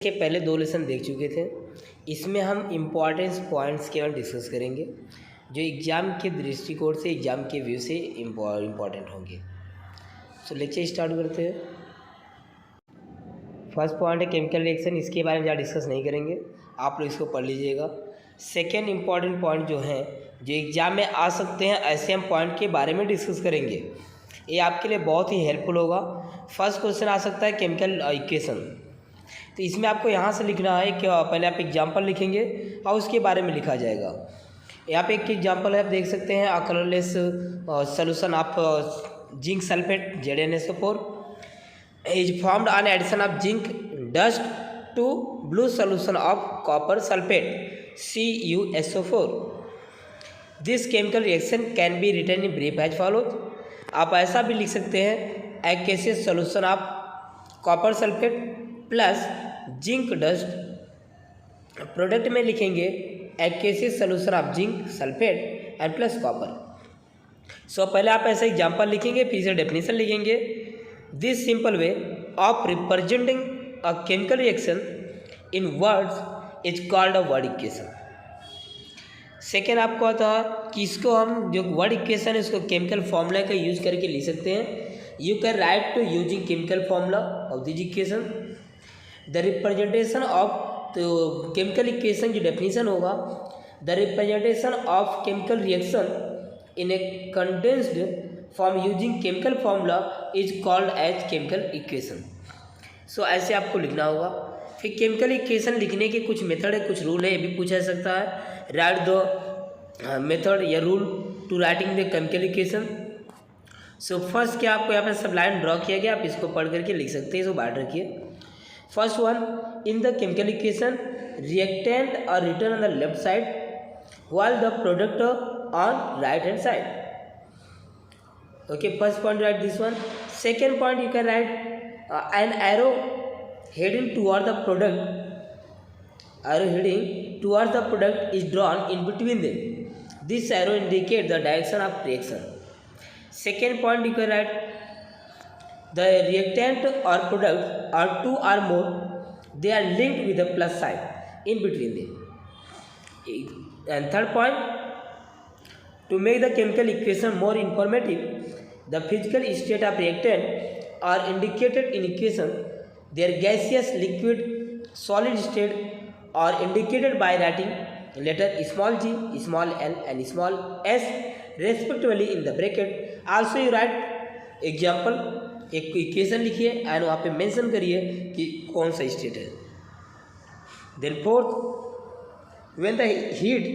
के पहले 2 लेसन देख चुके थे। इसमें हम इम्पॉर्टेंस पॉइंट्स केवल डिस्कस करेंगे जो एग्ज़ाम के दृष्टिकोण से, एग्ज़ाम के व्यू से इम्पॉर्टेंट होंगे। सो लेक्चर स्टार्ट करते हैं। फर्स्ट पॉइंट है केमिकल रिएक्शन। इसके बारे में ज़्यादा डिस्कस नहीं करेंगे, आप लोग इसको पढ़ लीजिएगा। सेकेंड इम्पॉर्टेंट पॉइंट जो हैं जो एग्ज़ाम में आ सकते हैं, ऐसे हम पॉइंट के बारे में डिस्कस करेंगे। ये आपके लिए बहुत ही हेल्पफुल होगा। फर्स्ट क्वेश्चन आ सकता है केमिकल इक्वेशन। तो इसमें आपको यहाँ से लिखना है कि पहले आप एग्जाम्पल लिखेंगे और उसके बारे में लिखा जाएगा। यहाँ पे एक एग्जाम्पल है, आप देख सकते हैं, colourless solution of zinc sulphate ZnSO4 is formed on addition of zinc dust to blue solution of copper sulphate CuSO4। This chemical reaction can be written in brief as follows. आप ऐसा भी लिख सकते हैं, aqueous solution of copper sulphate plus zinc dust. Product में लिखेंगे aqueous solution of zinc sulphate and plus copper. So पहले आप ऐसा एग्जाम्पल लिखेंगे, फिर से डेफिनेशन लिखेंगे। This simple way of representing a chemical reaction in words is called a word equation. Second आपको आता है कि इसको हम जो वर्ड इक्वेशन है इसको केमिकल फॉर्मूला का यूज करके लिख सकते हैं। You can write to using chemical formula of this equation. The representation of तो केमिकल इक्वेशन जो डेफिनेशन होगा, the representation of chemical reaction in a condensed form using chemical formula is called as chemical equation. So ऐसे आपको लिखना होगा। फिर chemical equation लिखने के कुछ मेथड है, कुछ रूल है, ये भी पूछा जा सकता है। राइट द मेथड या rule to writing the chemical equation. So first क्या आपको यहाँ पर सब लाइन ड्रॉ किया गया, आप इसको पढ़ करके लिख सकते हैं, इसको बांट रखिए। First one, in the chemical equation reactant are written on the left side while the product on right hand side. Okay, first point write this one. Second point you can write an arrow heading toward the product. Arrow heading towards the product is drawn in between them. This arrow indicates the direction of reaction. Second point you can write the reactant or product are two or more. They are linked with a plus sign in between them. And third point, to make the chemical equation more informative, the physical state of reactant are indicated in equation. Their gaseous, liquid, solid state are indicated by writing letter small g, small l and small s respectively in the bracket. Also you write example, एक equation लिखिए and वहाँ पे mention करिए कि कौन सा state है। Then fourth, when the heat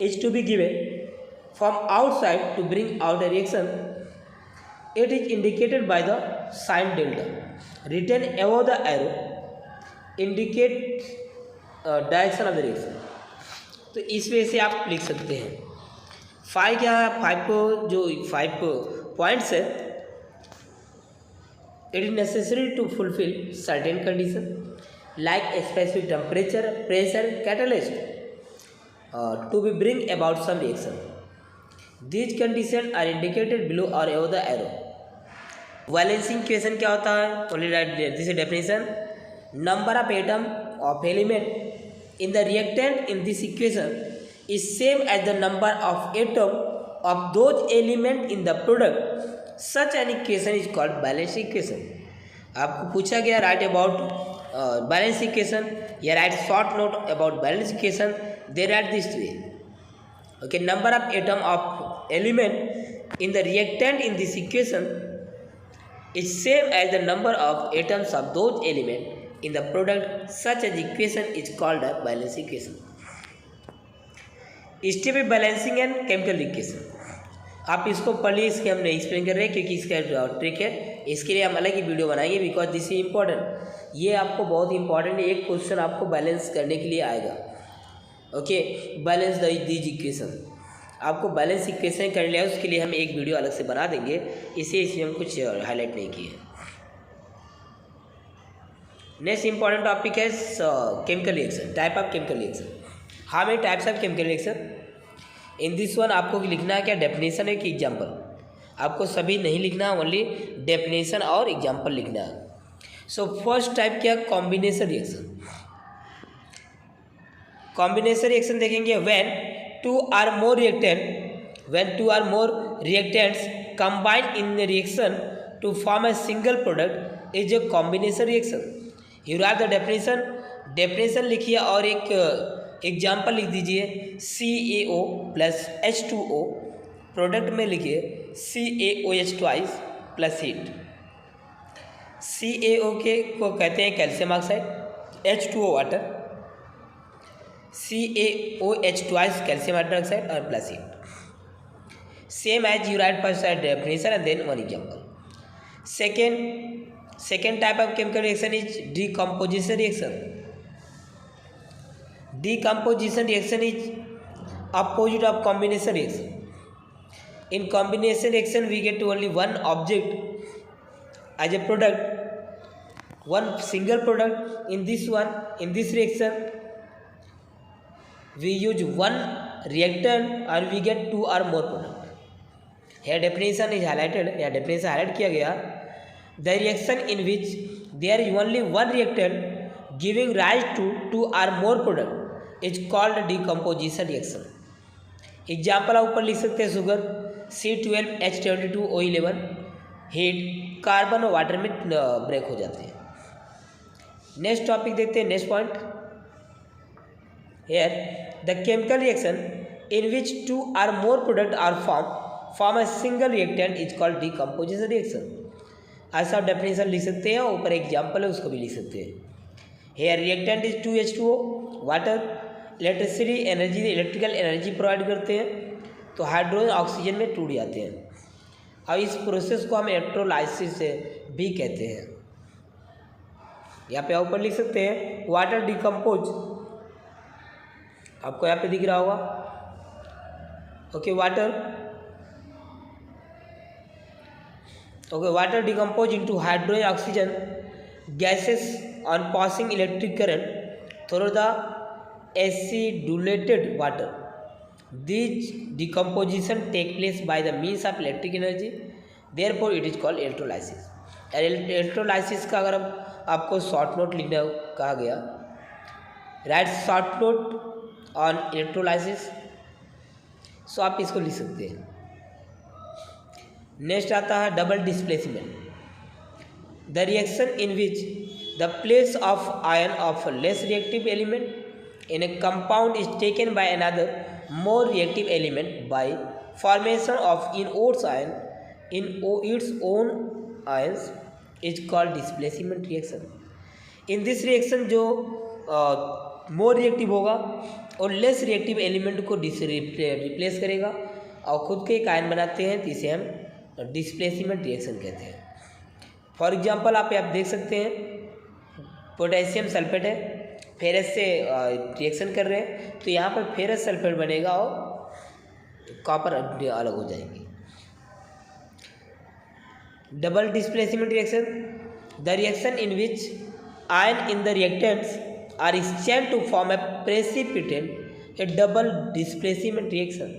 is to be given from outside to bring out a reaction, it is indicated by the sign delta written above the arrow indicates direction of the reaction। तो इस वजह से आप लिख सकते हैं। Five क्या है, फाइव पॉइंट्स है। It is necessary to fulfil certain condition like a specific temperature, pressure, catalyst to be bring about some reaction. These conditions are indicated below or above the arrow. Balancing equation क्या होता है? Only write this is definition. Number of atom of element in the reactant in this equation is same as the number of atom of those element in the product. Such an equation is called balancing equation. आपको पूछा गया write about balance equation, you write short note about balance equation, they write this way. Okay, number of atom of element in the reactant in this equation is same as the number of atoms of those element in the product. Such an equation is called a balance equation. Step of balancing and chemical equation, आप इसको पढ़िए, इसके हम नहीं explain कर रहे हैं क्योंकि इसका ट्रिक है, इसके लिए हम अलग ही वीडियो बनाएंगे बिकॉज दिस इज इम्पॉर्टेंट। ये आपको बहुत ही इंपॉर्टेंट है, एक क्वेश्चन आपको बैलेंस करने के लिए आएगा। ओके, बैलेंस दीज इक्वेशन, आपको बैलेंस इक्वेशन कर लिया, उसके लिए हम एक वीडियो अलग से बना देंगे, इसमें हम कुछ हाईलाइट नहीं किए। नेक्स्ट इंपॉर्टेंट टॉपिक है chemical reaction, type of chemical reaction. How many types of chemical reaction? In this one आपको लिखना है क्या, डेफिनेशन है कि एग्जाम्पल। आपको सभी नहीं लिखना, ओनली डेफिनेशन और एग्जाम्पल लिखना है। सो फर्स्ट टाइप क्या, कॉम्बिनेशन रिएक्शन। कॉम्बिनेशन रिएक्शन देखेंगे when two or more reactants combine in reaction to form a single product is a combination reaction. You write the definition लिखिए और एक example लिख दीजिए, CaO प्लस H2O, प्रोडक्ट में लिखिए CaOH twice plus heat. CaO के को कहते हैं calcium oxide, H2O water, CaOH twice calcium hydroxide और plus heat. Same as you write first definition and then one example. Second type of chemical reaction is decomposition reaction. Decomposition reaction is opposite of combination reaction. In combination reaction, we get only one object as a product, one single product. In this reaction, we use one reactant and we get two or more product. Here definition is highlighted. Here definition highlight किया गया. The reaction in which there is only one reactant giving rise to two or more product is called decomposition reaction. Example आप ऊपर लिख सकते हैं, sugar C12H22O11 heat carbon और water में break हो जाते हैं। नेक्स्ट टॉपिक देखते हैं, next point. Here the chemical reaction in which two or more product are form a single reactant is called decomposition reaction. ऐसा डेफिनेशन लिख सकते हैं, ऊपर एग्जाम्पल है उसको भी लिख सकते हैं। Here reactant is 2H2O water, electrical energy provide करते हैं, तो हाइड्रोजन ऑक्सीजन में टूट जाते हैं। अब इस प्रोसेस को हम इलेक्ट्रोलाइसिस से भी कहते हैं। यहाँ पे ऊपर लिख सकते हैं वाटर डिकम्पोज, आपको यहाँ पे दिख रहा होगा। Okay, water decompose into hydrogen oxygen gases on passing electric current through the acidulated water. These decomposition take place by the means of electric energy, therefore it is called electrolysis. Electrolysis का अगर आपको short note लिखना कहा गया, write short note on electrolysis, so आप इसको लिख सकते हैं। नेक्स्ट आता है double displacement, the reaction in which the place of ion of less reactive element in a compound is taken by another more reactive element by formation of its ion in its own ions is called displacement reaction. In this reaction जो more reactive होगा और less reactive element को replace करेगा और खुद के एक ion बनाते हैं, तो इसे हम डिस्प्लेसमेंट रिएक्शन कहते हैं। फॉर एग्जांपल आप देख सकते हैं, पोटेशियम सल्फेट है, फेरस से रिएक्शन कर रहे हैं, तो यहाँ पर फेरस सल्फेट बनेगा और कॉपर अलग हो जाएंगे। Double displacement reaction, the reaction in which ion in the reactants are exchange to form a precipitant, a double displacement reaction.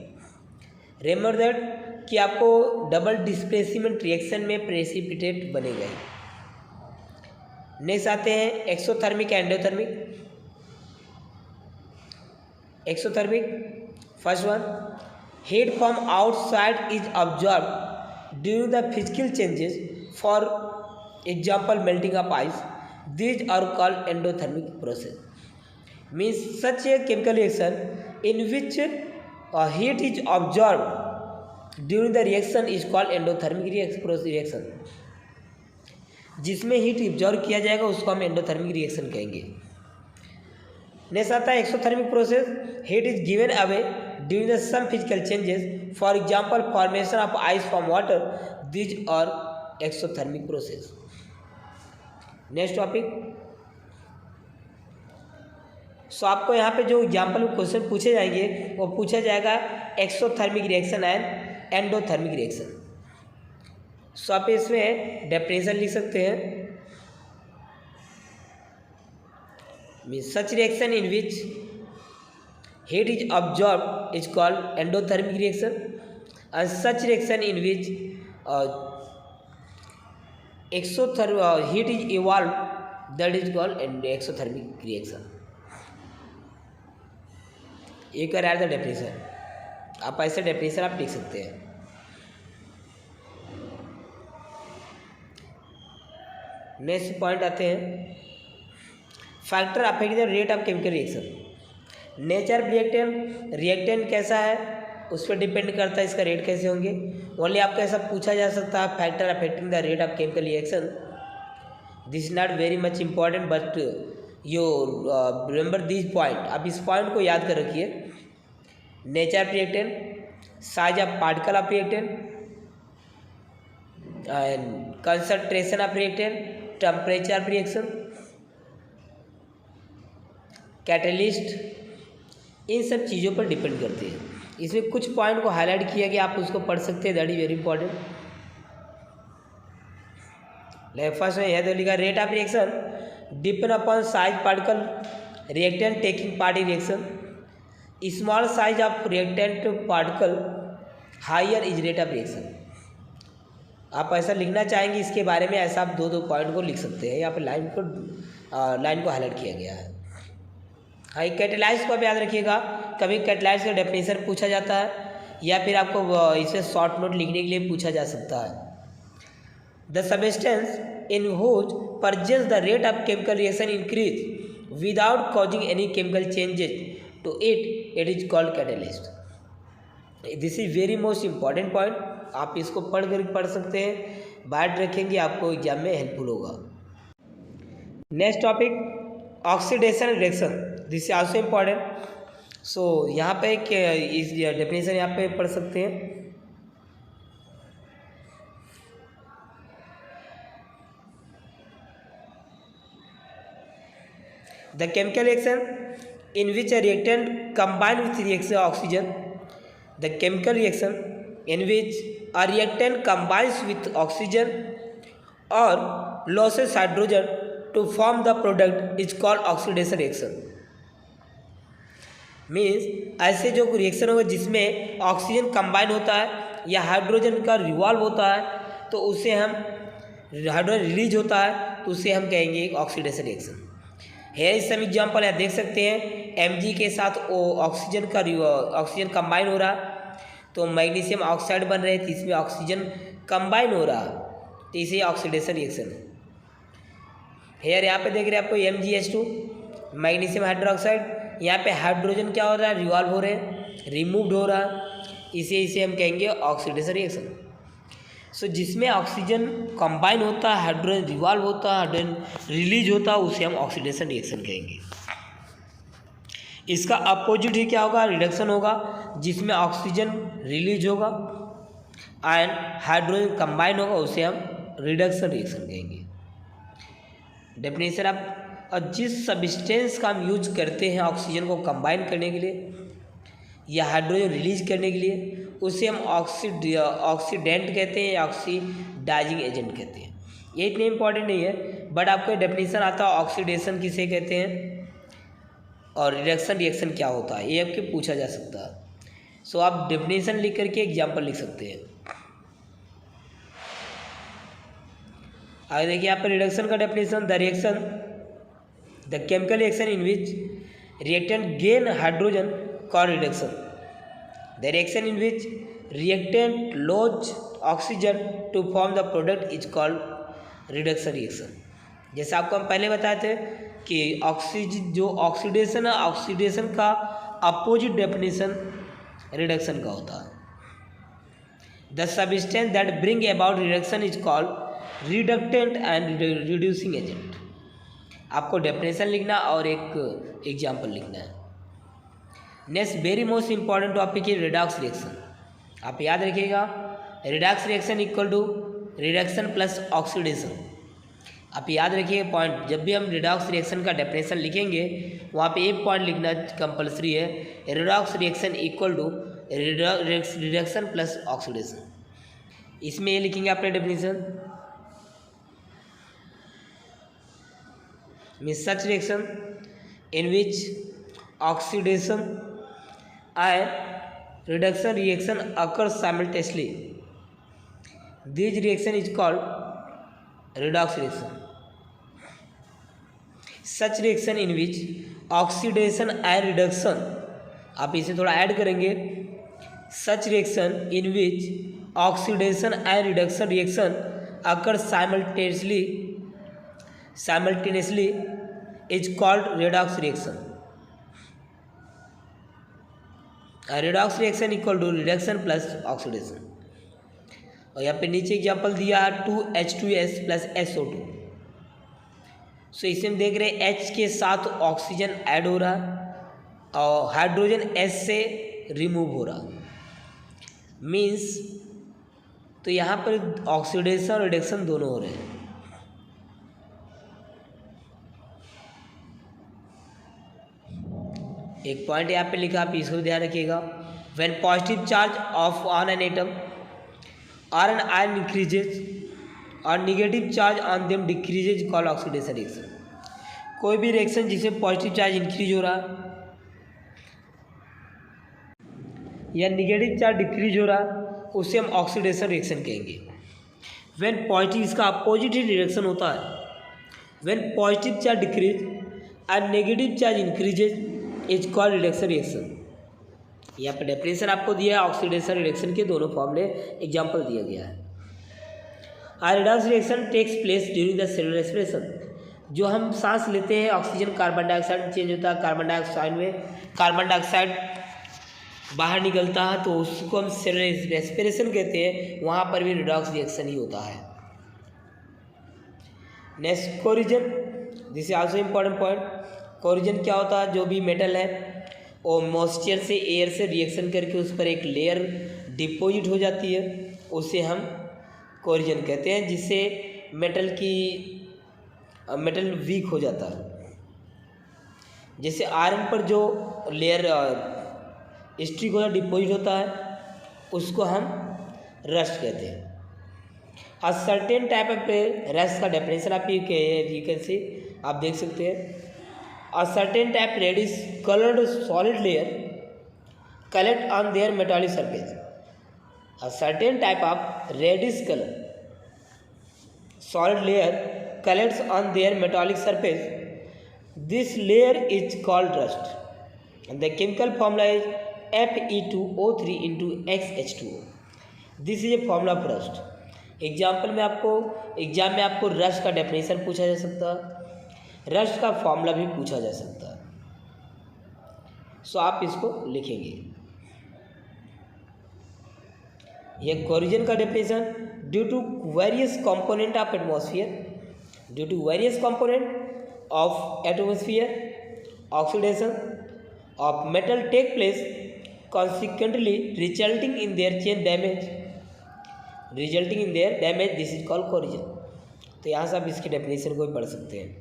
Remember that कि आपको डबल डिस्प्लेसमेंट रिएक्शन में प्रेसिपिटेट बनेगा। नेक्स्ट आते हैं exothermic endothermic. Exothermic, first one, heat from outside is observed during the physical changes, for example melting of ice, these are called endothermic process. Means such a chemical reaction in which heat is observed during the reaction is called endothermic reaction. जिसमें heat observe किया जाएगा उसको हम endothermic reaction कहेंगे। Next आता है exothermic process, heat is given away during the some physical changes, for example formation of ice from water, these are exothermic process. Next topic, so आपको यहाँ पे जो एग्जाम्पल क्वेश्चन पूछे जाएंगे वो पूछा जाएगा exothermic reaction and endothermic reaction. So आप इसमें डेफिनेशन लिख सकते हैं, means such reaction in which heat is observed is called endothermic reaction, and such reaction in which heat is evolved that is called exothermic reaction. एक और the definition, आप ऐसे definition आप लिख सकते हैं। नेक्स्ट पॉइंट आते हैं, factor affect the rate of chemical reaction. Nature reactant कैसा है उस पर डिपेंड करता है इसका रेट कैसे होंगे। ओनली आपको ऐसा पूछा जा सकता है, factor affecting the rate of chemical reaction, this is not very much important but you remember this point. आप इस पॉइंट को याद कर रखिए। Nature reactant, size of particle of reactant and concentration of reactant, temperature of reaction, catalyst, इन सब चीज़ों पर डिपेंड करते हैं। इसमें कुछ पॉइंट को हाईलाइट किया गया, आप उसको पढ़ सकते हैं, that is very important. First में यह तो लिखा, rate of reaction depend upon size particle reactant taking part in reaction, small size of reactant particle higher is rate of reaction. आप ऐसा लिखना चाहेंगे इसके बारे में, ऐसा आप दो पॉइंट को लिख सकते हैं। यहाँ पर लाइन को हाईलाइट किया गया है। हाँ, कैटेलाइज को आप याद रखिएगा, कभी कैटेलाइज का डेफिनेशन पूछा जाता है या फिर आपको इसे शॉर्ट नोट लिखने के लिए पूछा जा सकता है। The substance in which presence the rate of chemical reaction increase without causing any chemical changes to it is called catalyst. This is very most important point, आप इसको पढ़ सकते हैं, बात रखेंगे, आपको एग्जाम में हेल्पफुल होगा। Next topic, oxidation reaction, this is also important. So यहाँ पे इस डेफिनेशन यहाँ पे पढ़ सकते हैं। The chemical reaction in which a reactant combine with reaction oxygen, the chemical reaction in which a reactant combines with oxygen or loses hydrogen to form the product is called oxidation reaction। Means ऐसे जो reaction होगा जिसमें oxygen combine होता है या hydrogen का revolve होता है, तो उसे हम हाइड्रोजन रिलीज होता है तो उसे हम कहेंगे ऑक्सीडेशन रिएक्शन। है सम एग्जाम्पल यहाँ देख सकते हैं, Mg के साथ ऑक्सीजन कंबाइन हो रहा तो मैग्नीशियम ऑक्साइड बन रहे थे, इसमें ऑक्सीजन कंबाइन हो रहा तो इसे ऑक्सीडेशन रिएक्शन है। यहाँ पे देख रहे हैं आपको MgH2 मैग्नीशियम हाइड्रोक्साइड, यहाँ पे हाइड्रोजन क्या हो रहा है, रिवॉल्व हो रहे हैं, रिमूव्ड हो रहा है, इसे हम कहेंगे ऑक्सीडेशन रिएक्शन। सो जिसमें ऑक्सीजन कंबाइन होता है, हाइड्रोजन रिवॉल्व होता है, हाइड्रोजन रिलीज होता है, उसे हम ऑक्सीडेशन रिएक्शन कहेंगे। इसका अपोजिट ही क्या होगा, रिडक्शन होगा, जिसमें ऑक्सीजन रिलीज होगा एंड हाइड्रोजन कंबाइन होगा, उसे हम रिडक्शन रिएक्शन कहेंगे। डेफिनेशन, आप जिस सब्सटेंस का हम यूज करते हैं ऑक्सीजन को कंबाइन करने के लिए या हाइड्रोजन रिलीज करने के लिए, उसे हम ऑक्सीडेंट कहते हैं या ऑक्सीडाइजिंग एजेंट कहते हैं। ये इतने इंपॉर्टेंट नहीं है, बट आपको डेफिनेशन आता है ऑक्सीडेशन किसे कहते हैं और रिडक्शन रिएक्शन क्या होता है, ये आपके पूछा जा सकता है। सो आप डेफिनेशन लिख करके एग्जाम्पल लिख सकते हैं। आगे देखिए यहाँ पर रिडक्शन का definition, the chemical reaction in which reactant gain hydrogen called reduction, the reaction in which reactant loss oxygen to form the product is called reduction reaction. जैसे आपको हम पहले बताए थे कि ऑक्सीडेशन है, ऑक्सीडेशन का अपोजिट डेफिनेशन रिडक्शन का होता है। The substance that bring about reduction is called reductant and reducing agent. आपको डेफिनेशन लिखना और एक एग्जाम्पल लिखना है। Next very most important topic है रिडॉक्स रिएक्शन। आप याद रखिएगा, redox reaction equal to reduction plus oxidation. आप याद रखिए पॉइंट, जब भी हम रिडॉक्स रिएक्शन का डेफिनेशन लिखेंगे वहाँ पे एक पॉइंट लिखना कंपलसरी है, redox reaction equal to reduction plus oxidation. इसमें ये लिखेंगे आपने definition, means such reaction in which oxidation and reduction reaction occur simultaneously, this reaction is called redox reaction। Such reaction in which oxidation and reduction, आप इसे थोड़ा add करेंगे, such reaction in which oxidation and reduction reaction occur simultaneously is called redox reaction. Redox reaction equal to reduction plus oxidation. और यहाँ पे नीचे example दिया है 2H2S प्लस SO2। सो इसे हम देख रहे हैं H के साथ ऑक्सीजन ऐड हो रहा और हाइड्रोजन S से रिमूव हो रहा, मीन्स तो यहाँ पर ऑक्सीडेशन और रिडक्शन दोनों हो रहे हैं। एक पॉइंट यहाँ पे लिखा, आप इसको ध्यान रखिएगा। When positive charge of on an atom और एन आयन इंक्रीजेज और negative charge on them decreases call oxidation reaction. कोई भी रिएक्शन जिसमें पॉजिटिव चार्ज इंक्रीज हो रहा या निगेटिव चार्ज डिक्रीज हो रहा, उसे हम ऑक्सीडेशन रिएक्शन कहेंगे। व्हेन पॉजिटिव, इसका अपोजिट ही रिएक्शन होता है। When positive charge decrease and negative charge increases is called reduction reaction. यहाँ पर डेफिनेशन आपको दिया है ऑक्सीडेशन रिडक्शन के दोनों फॉर्मूले एग्जाम्पल दिया गया है। Redox reaction takes place during the cellular respiration. जो हम सांस लेते हैं, ऑक्सीजन कार्बन डाइऑक्साइड में चेंज होता है, कार्बन डाइऑक्साइड में कार्बन डाइऑक्साइड बाहर निकलता है, तो उसको हम सेलुलर रेस्पिरेशन कहते हैं। वहाँ पर भी रिडॉक्स रिएक्शन ही होता है। Next corrosion, this is also important point. Corrosion क्या होता है? जो भी मेटल है वो मॉइस्चर से, एयर से रिएक्शन करके उस पर एक लेयर डिपोजिट हो जाती है, उसे हम कोरिजन कहते हैं, जिससे मेटल वीक हो जाता है। जैसे आयरन पर जो लेयर स्ट्रिक होता डिपोजिट होता है, उसको हम रस्ट कहते हैं। A certain type of rust का डेफिनेशन आप यू कैन सी, आप देख सकते हैं। A certain type reddish coloured solid layer collect on their metallic surface. A certain type of reddish colour solid layer collects on their metallic surface. This layer is called rust, and the chemical formula is Fe2O3 into XH2O. This is a formula of rust. Exam में आपको rust का definition पूछा जा सकता है, rust का formula भी पूछा जा सकता है। सो आप इसको लिखेंगे। ये कोरिजन का definition, due to various component of atmosphere, oxidation of metal take place, consequently resulting in their damage, this is called corrosion. तो यहाँ से आप इसकी डेफिनेशन को भी पढ़ सकते हैं।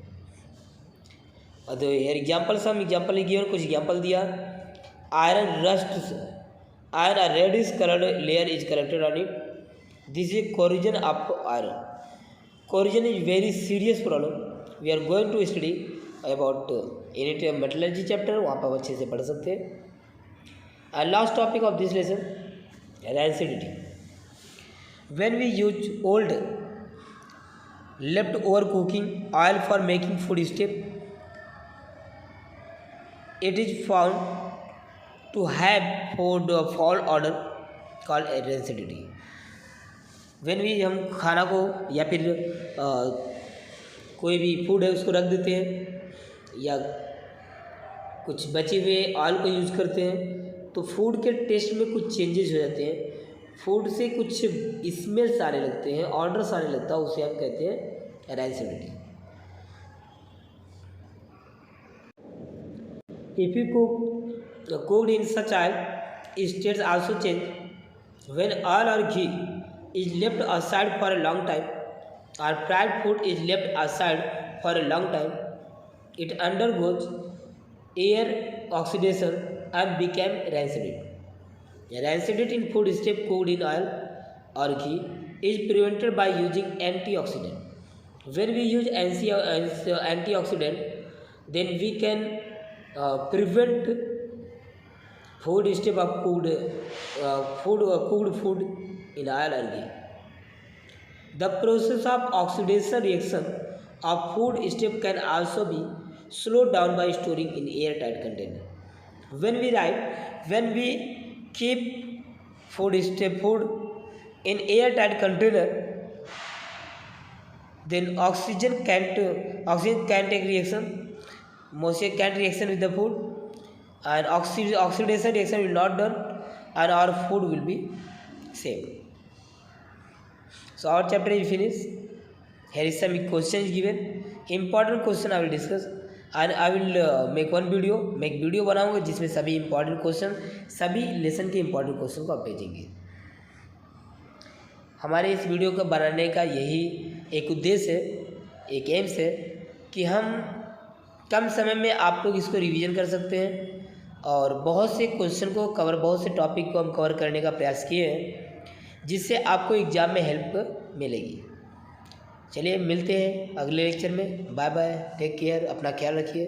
और तो यार एग्जाम्पल गिवन, कुछ एग्जाम्पल दिया। Iron a reddish colored layer is collected on it. This is corrosion of iron. Corrosion is very serious problem. We are going to study about in it metallurgy chapter, वहाँ पर अच्छे से पढ़ सकते हैं। And last topic of this lesson, rancidity. When we use old leftover cooking oil for making food step, it is found to have food fall odor called rancidity. When we हम खाना को या फिर कोई भी फूड है उसको रख देते हैं या कुछ बचे हुए ऑयल को यूज़ करते हैं, तो फूड के टेस्ट में कुछ चेंजेस हो जाते हैं, फूड से कुछ स्मेल्स आने लगते हैं, ऑर्डर्स आने लगता है, उसे हम कहते हैं rancidity. If you cooked in such oil, states also change. When oil or ghee is left aside for a long time, or fried food is left aside for a long time, it undergoes air oxidation and become rancid. Rancidity in food step cooked in oil or ghee is prevented by using antioxidant. When we use antioxidant, then we can prevent food step of cooked food in oil or ghee. The process of oxidation reaction of food step can also be slow down by storing in airtight container. When we keep food in airtight container, then oxygen can't take reaction, moisture can't reaction with the food, and oxidation reaction will not done, and our food will be same. So our chapter is finished. Here is some questions given, important question I will discuss, and I will make video बनाऊंगा जिसमें सभी important question, सभी lesson के important question को आप भेजेंगे। हमारे इस वीडियो को बनाने का यही एक उद्देश्य है, एक एम्स है कि हम कम समय में आप लोग इसको रिवीजन कर सकते हैं और बहुत से क्वेश्चन को कवर, बहुत से टॉपिक को हम कवर करने का प्रयास किए हैं, जिससे आपको एग्ज़ाम में हेल्प मिलेगी। चलिए मिलते हैं अगले लेक्चर में। बाय बाय, टेक केयर, अपना ख्याल रखिए।